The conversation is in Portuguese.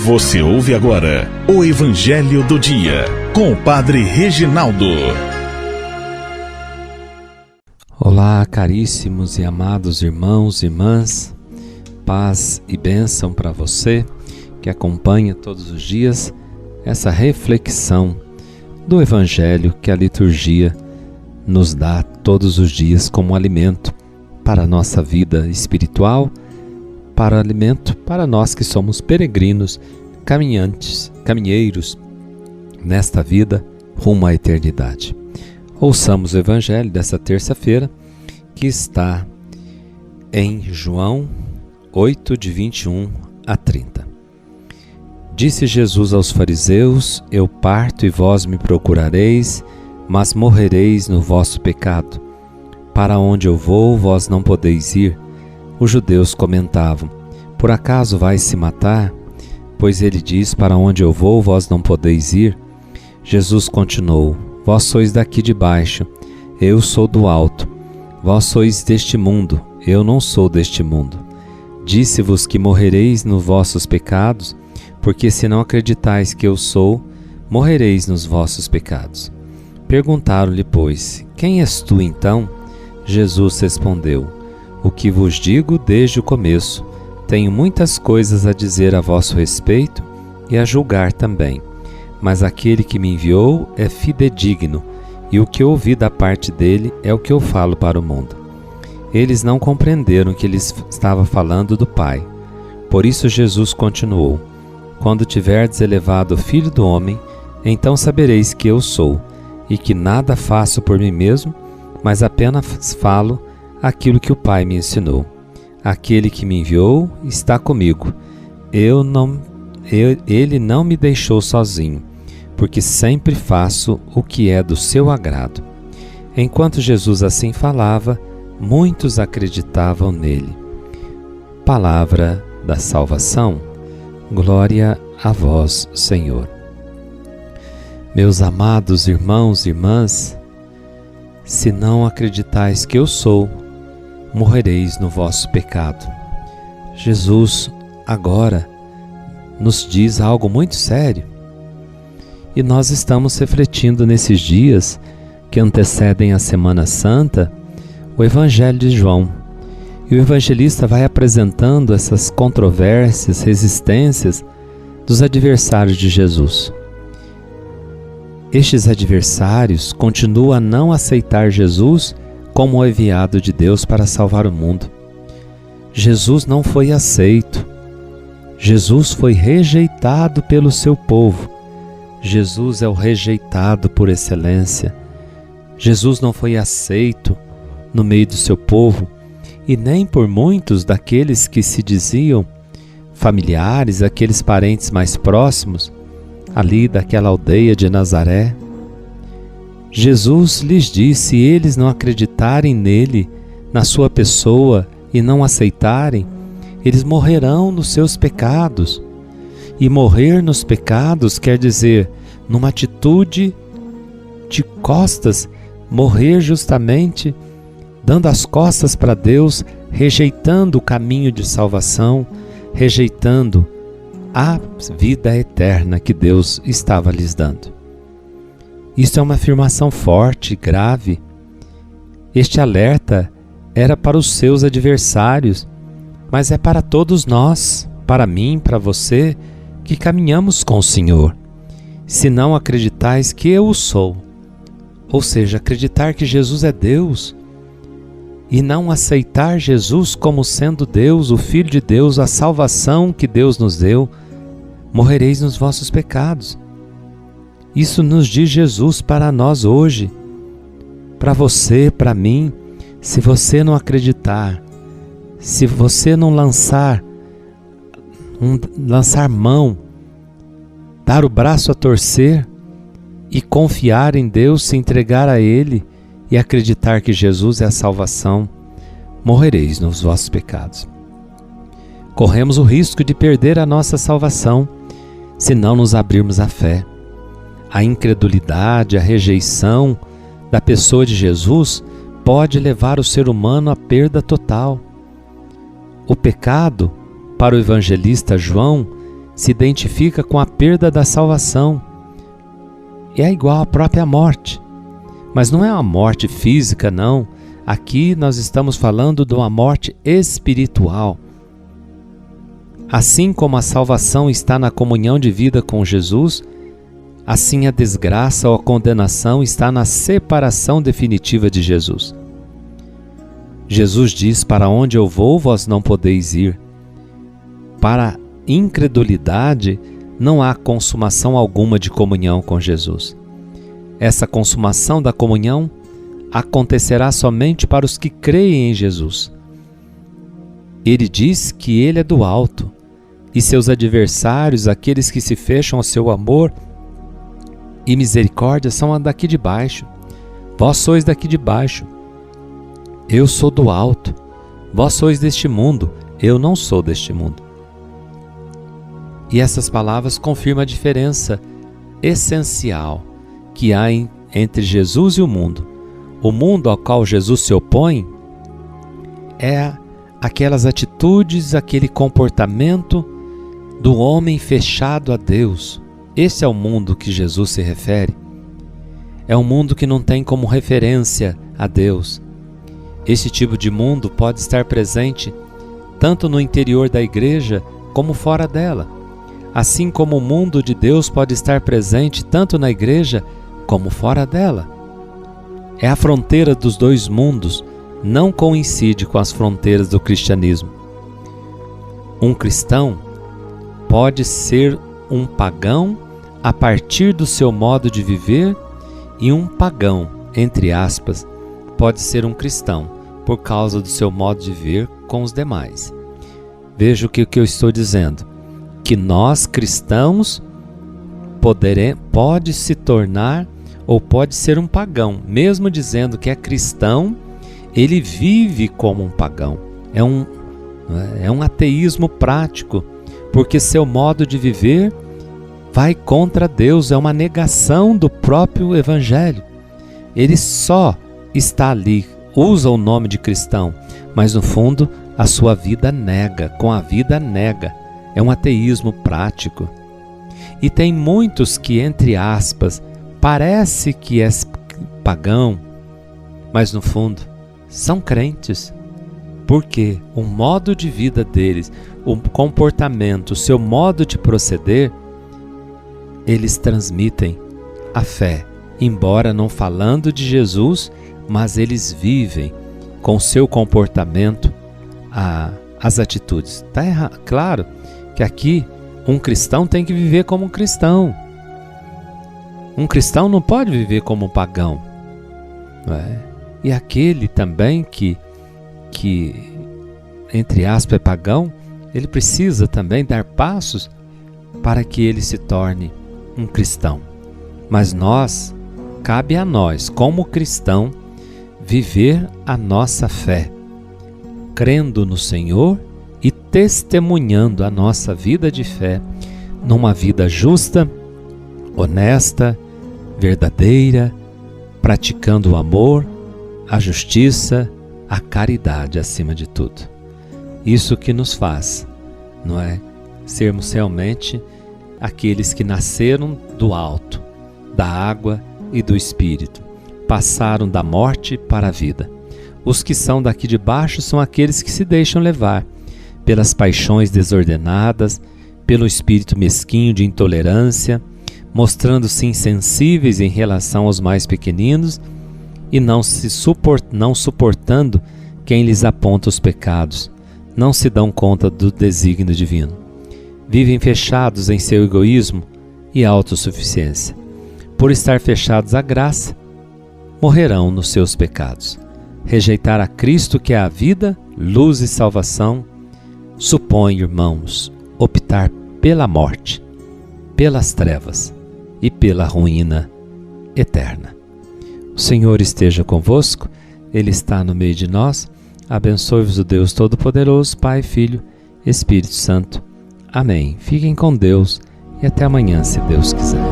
Você ouve agora o Evangelho do Dia, com o Padre Reginaldo. Olá, caríssimos e amados irmãos e irmãs, paz e bênção para você que acompanha todos os dias essa reflexão do Evangelho que a liturgia nos dá todos os dias como alimento para a nossa vida espiritual, para alimento para nós que somos peregrinos, caminheiros nesta vida rumo à eternidade. Ouçamos o Evangelho dessa terça-feira, que está em João 8, de 21 a 30. Disse Jesus aos fariseus: Eu parto e vós me procurareis, mas morrereis no vosso pecado. Para onde eu vou, vós não podeis ir. Os judeus comentavam: Por acaso vais se matar? Pois ele diz: Para onde eu vou, vós não podeis ir. Jesus continuou: Vós sois daqui de baixo, eu sou do alto. Vós sois deste mundo, eu não sou deste mundo. Disse-vos que morrereis nos vossos pecados, porque se não acreditais que eu sou, morrereis nos vossos pecados. Perguntaram-lhe, pois: Quem és tu então? Jesus respondeu: O que vos digo desde o começo. Tenho muitas coisas a dizer a vosso respeito e a julgar também. Mas aquele que me enviou é fidedigno, e o que eu ouvi da parte dele é o que eu falo para o mundo. Eles não compreenderam que ele estava falando do Pai. Por isso Jesus continuou: Quando tiverdes elevado o Filho do Homem, então sabereis que eu sou, e que nada faço por mim mesmo, mas apenas falo aquilo que o Pai me ensinou. Aquele que me enviou está comigo. Ele não me deixou sozinho, porque sempre faço o que é do seu agrado. Enquanto Jesus assim falava, muitos acreditavam nele. Palavra da salvação. Glória a vós, Senhor. Meus amados irmãos e irmãs, se não acreditais que eu sou, morrereis no vosso pecado. Jesus agora nos diz algo muito sério. E nós estamos refletindo nesses dias que antecedem a Semana Santa, o Evangelho de João. E o evangelista vai apresentando essas controvérsias, resistências dos adversários de Jesus. Estes adversários continuam a não aceitar Jesus como o enviado de Deus para salvar o mundo. Jesus não foi aceito. Jesus foi rejeitado pelo seu povo. Jesus é o rejeitado por excelência. Jesus não foi aceito no meio do seu povo e nem por muitos daqueles que se diziam familiares, aqueles parentes mais próximos, ali daquela aldeia de Nazaré. Jesus lhes disse: se eles não acreditarem nele, na sua pessoa, e não aceitarem, eles morrerão nos seus pecados. E morrer nos pecados quer dizer, numa atitude de costas, morrer justamente dando as costas para Deus, rejeitando o caminho de salvação, rejeitando a vida eterna que Deus estava lhes dando. Isso é uma afirmação forte, grave. Este alerta era para os seus adversários, mas é para todos nós, para mim, para você, que caminhamos com o Senhor. Se não acreditais que eu o sou, ou seja, acreditar que Jesus é Deus, e não aceitar Jesus como sendo Deus, o Filho de Deus, a salvação que Deus nos deu, morrereis nos vossos pecados. Isso nos diz Jesus para nós hoje, para você, para mim. Se você não acreditar, se você não lançar mão, dar o braço a torcer e confiar em Deus, se entregar a Ele e acreditar que Jesus é a salvação, morrereis nos vossos pecados. Corremos o risco de perder a nossa salvação se não nos abrirmos à fé. A incredulidade, a rejeição da pessoa de Jesus pode levar o ser humano à perda total. O pecado, para o evangelista João, se identifica com a perda da salvação. É igual à própria morte. Mas não é uma morte física, não. Aqui nós estamos falando de uma morte espiritual. Assim como a salvação está na comunhão de vida com Jesus, assim a desgraça ou a condenação está na separação definitiva de Jesus. Jesus diz: para onde eu vou, vós não podeis ir. Para a incredulidade, não há consumação alguma de comunhão com Jesus. Essa consumação da comunhão acontecerá somente para os que creem em Jesus. Ele diz que Ele é do alto, e seus adversários, aqueles que se fecham ao seu amor e misericórdia, são daqui de baixo. Vós sois daqui de baixo. Eu sou do alto. Vós sois deste mundo. Eu não sou deste mundo. E essas palavras confirmam a diferença essencial que há entre Jesus e o mundo. O mundo ao qual Jesus se opõe é aquelas atitudes, aquele comportamento do homem fechado a Deus. Esse é o mundo que Jesus se refere. É um mundo que não tem como referência a Deus. Esse tipo de mundo pode estar presente tanto no interior da igreja como fora dela. Assim como o mundo de Deus pode estar presente tanto na igreja como fora dela. É a fronteira dos dois mundos, não coincide com as fronteiras do cristianismo. Um cristão pode ser um pagão a partir do seu modo de viver, e um pagão, entre aspas, pode ser um cristão por causa do seu modo de viver com os demais. Veja o que eu estou dizendo, que nós cristãos pode se tornar ou pode ser um pagão, mesmo dizendo que é cristão, ele vive como um pagão. É um ateísmo prático, porque seu modo de viver vai contra Deus, é uma negação do próprio Evangelho. Ele só está ali, usa o nome de cristão, mas no fundo a sua vida nega, com a vida nega. É um ateísmo prático. E tem muitos que, entre aspas, parece que é pagão, mas no fundo são crentes. Porque o modo de vida deles, o comportamento, o seu modo de proceder, eles transmitem a fé, embora não falando de Jesus, mas eles vivem com o seu comportamento as atitudes. Está errado. Claro que aqui um cristão tem que viver como um cristão. Um cristão não pode viver como um pagão. Não é? E aquele também que, entre aspas, é pagão, ele precisa também dar passos para que ele se torne um cristão. Mas cabe a nós, como cristão, viver a nossa fé, crendo no Senhor e testemunhando a nossa vida de fé numa vida justa, honesta, verdadeira, praticando o amor, a justiça, a caridade acima de tudo. Isso que nos faz, não é? Sermos realmente aqueles que nasceram do alto, da água e do Espírito, passaram da morte para a vida. Os que são daqui de baixo são aqueles que se deixam levar pelas paixões desordenadas, pelo espírito mesquinho de intolerância, mostrando-se insensíveis em relação aos mais pequeninos e não suportando quem lhes aponta os pecados, não se dão conta do desígnio divino. Vivem fechados em seu egoísmo e autossuficiência. Por estar fechados à graça, morrerão nos seus pecados. Rejeitar a Cristo, que é a vida, luz e salvação, supõe, irmãos, optar pela morte, pelas trevas e pela ruína eterna. O Senhor esteja convosco, Ele está no meio de nós. Abençoe-vos o Deus Todo-Poderoso, Pai, Filho, Espírito Santo. Amém. Fiquem com Deus e até amanhã, se Deus quiser.